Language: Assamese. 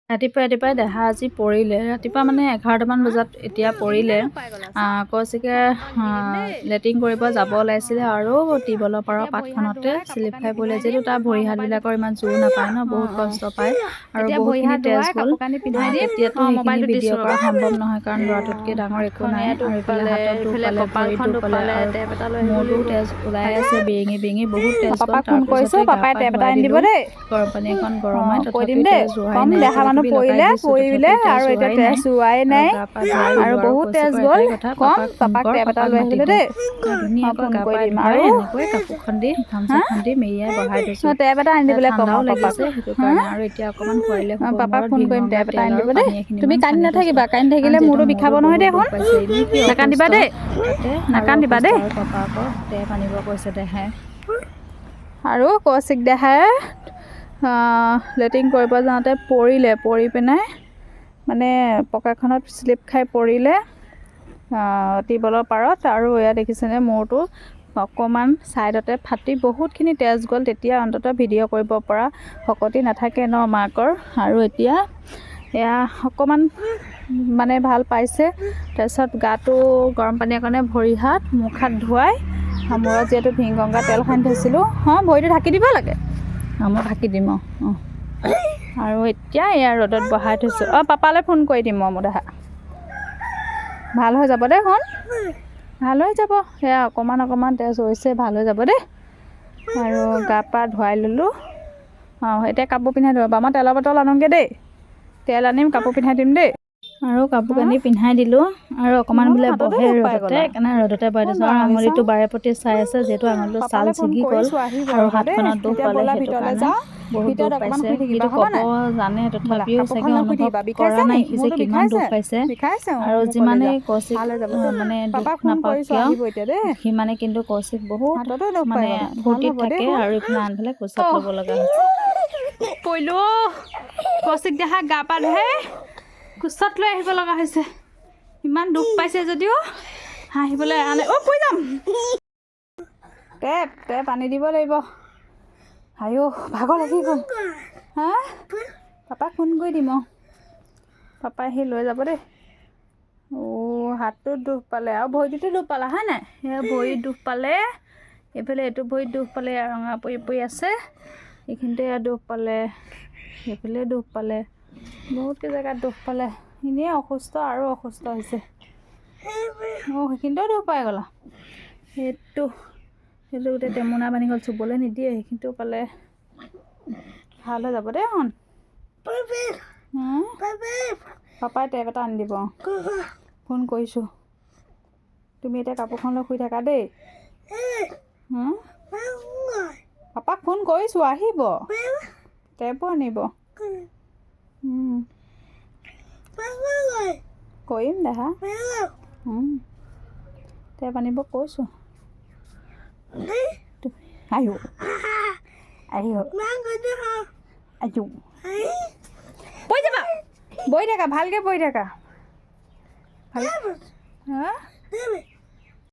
ৰাতিপুৱাই দেহা আজি পৰিলে ৰাতিপুৱা মানে 11টামান বজাত এতিয়া পৰিলে কৌশিকে লেট্ৰিন কৰিব যাব ওলাইছিলে আৰু টিউবৱেলৰ পাৰৰ পাতখনতে স্লিপ খাই পৰিলে যিহেতু তাৰ ভৰি হাতবিলাকৰ ইমান জোৰ নাপায় ন বহুত কষ্ট পায় আৰু বহুতখিনি তেজ গ'ল তেতিয়াতো সেইখিনি ভিডিঅ' কৰা সম্ভৱ নহয় কাৰণ ল'ৰাটোতকৈ ডাঙৰ একো নাই আৰু এইফালে হাতত দুখ পালে ভৰিত দুখ পালে আৰু মূৰটো তেজ ওলাই আছে বেঙি বহুত তেজ গ'ল তাৰপিছতে গৰম পানী এখন গৰমাই তথাপিও তেজ যোৱাই নাই পৰিলে আৰু এতিয়া তেজ যোৱাই নাই আৰু বহুত তেজ গ'ল কম পাপাক টেপ এটা লৈ আহিলে দেই ধুনীয়াকৈ গা পা ধুৱাই এনেকৈ কাপোৰখন দি গামোচাখন দি মেৰিয়াই বহাই থৈছোঁ টেপ এটা আনি দিবলৈ ঠাণ্ডাও লাগিছে সেইটো কাৰণে আৰু এতিয়া অকণমান খুৱাইলে পাপাক ফোন কৰিম টেপ এটা আনি দিব দেই তুমি কান্দি নাথাকিবা কান্দি থাকিলে মোৰতো বিষাব নহয় দেই নাকান্দিবা দেই নাকান্দিবা দেই পাপা আকৌ টেপ আনিব কৈছে দেহাই আৰু কৌশিক দেহাই লেট্ৰিন কৰিব যাওঁতে পৰি পিনে মানে পকাখনত স্লিপ খাই পৰিলে টিউবৱেলৰ পাৰত আৰু এয়া দেখিছেনে মূৰটো অকণমান ছাইডতে ফাটি বহুতখিনি তেজ গ'ল তেতিয়া অন্ততঃ ভিডিঅ' কৰিব পৰা শক্তি নাথাকে ন মাকৰ আৰু এতিয়া এয়া অকণমান মানে ভাল পাইছে তাৰপিছত গাটো গৰম পানীৰ কাৰণে ভৰি হাত মুখ হাত ধুৱাই মূৰত যিহেতু ভিংগংগা তেল সানি থৈছিলোঁ ভৰিটো ঢাকি দিব লাগে মই ঢাকি দিম আৰু এতিয়া এয়া ৰ'দত বহাই থৈছোঁ পাপালৈ ফোন কৰি দিম মোৰ দেহা ভাল হৈ যাব দেই শুন ভাল হৈ যাব সেয়া অকণমান তেজ হৈছে ভাল হৈ যাব দেই আৰু গা পা ধুৱাই ল'লোঁ এতিয়া কাপোৰ পিন্ধাই দিব মই তেলৰ বটল আনোগৈ দেই তেল আনিম কাপোৰ পিন্ধাই দিম দেই আৰু কাপোৰ কানি পিন্ধাই দিলোঁ আৰু অকণমান বোলে বহে ৰ'দতে সেইকাৰণে ৰ'দতে বহাই দিছোঁ আৰু আঙুলিটো বাৰে প্ৰতি চাই আছে যিহেতু আঙুলিটো ছাল ছিগি গ'ল আৰু হাতখনত দুখ পালে সেইটো কাৰণে বহুত দুখ পাইছে কিন্তু ক'ব জানে তথাপিও চাগে অনুভৱ কৰা নাই সি যে কিমান দুখ পাইছে আৰু যিমানেই কৌশিক মানে দুখ নাপাওক কিয় সিমানে কিন্তু কৌশিক বহুত মানে ফূৰ্তিত থাকে আৰু ইফালে আনফালে কোচত ল'ব লগা হৈছে পৰিলো কৌশিক দেহা গা পা ধুৱাই কোচত লৈ আহিব লগা হৈছে ইমান দুখ পাইছে যদিও হাঁহিবলৈ আনে পৰি যাম টেপ আনি দিব লাগিব আইঅ ভাগৰ লাগি গ'ল পাপাক ফোন কৰি দিম পাপাই আহি লৈ যাব দেই হাতটোত দুখ পালে আৰু ভৰিটোতো দুখ পালা হয় নাই সেয়া ভৰিত দুখ পালে এইফালে এইটো ভৰিত দুখ পালে ৰঙা পৰি আছে এইখিনিতে দুখ পালে সেইফালে দুখ পালে বহুতকৈ জেগাত দুখ পালে এনেই অসুস্থ আৰু অসুস্থ হৈছে সেইখিনিতেও দুখ পাই গ'লা সেইটো গোটেই টেমুনা বান্ধি গ'ল চুবলৈ নিদিয়ে সেইখিনিতেও পালে ভাল হৈ যাব দেই শুন পাপাই টেপ এটা আনি দিব ফোন কৰিছোঁ তুমি এতিয়া কাপোৰখন লৈ শুই থাকা দেই পাপাক ফোন কৰিছোঁ আহিব টেপো আনিব কৰিম দেহা টেপ আনিব কৈছোঁ বহি থাকা ভালকৈ বহি থাকা